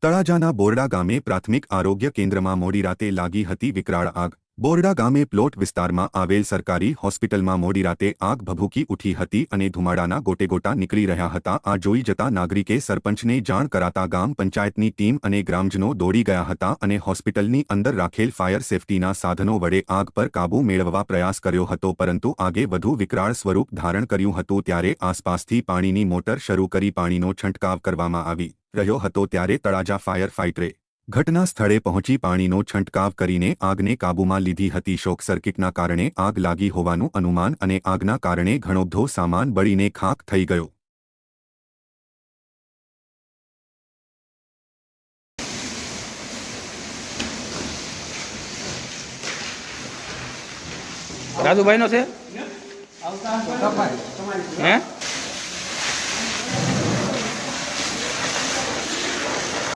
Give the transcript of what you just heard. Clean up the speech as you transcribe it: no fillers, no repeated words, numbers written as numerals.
તળાજાના બોરડા ગામે પ્રાથમિક આરોગ્ય કેન્દ્રમાં મોડી રાતે લાગી હતી વિકરાળ આગ। બોરડા ગામે પ્લોટ વિસ્તારમાં આવેલ સરકારી હોસ્પિટલમાં મોડી રાતે આગ ભભૂકી ઉઠી હતી અને ધુમાડાના ગોટેગોટા નીકળી રહ્યા હતા। આ જોઈ જતા નાગરિકે સરપંચને જાણ કરાતા ગામ પંચાયતની ટીમ અને ગ્રામજનો દોડી ગયા હતા અને હોસ્પિટલની અંદર રાખેલ ફાયર સેફટીના સાધનો વડે આગ પર કાબૂ મેળવવા પ્રયાસ કર્યો હતો, પરંતુ આગે વધુ વિકરાળ સ્વરૂપ ધારણ કર્યું હતું। ત્યારે આસપાસથી પાણીની મોટર શરૂ કરી પાણીનો છંટકાવ કરવામાં આવી રહ્યો હતો। ત્યારે તળાજા ફાયર ફાઇટરે ઘટના સ્થળે પહોંચી પાણીનો છંટકાવ કરીને આગને કાબૂમાં લીધી હતી। શોર્ટ સર્કિટના કારણે આગ લાગી હોવાનું અનુમાન અને આગના કારણે ઘણોબધો સામાન બળીને ખાખ થઈ ગયો। રાજુભાઈ નો છે હે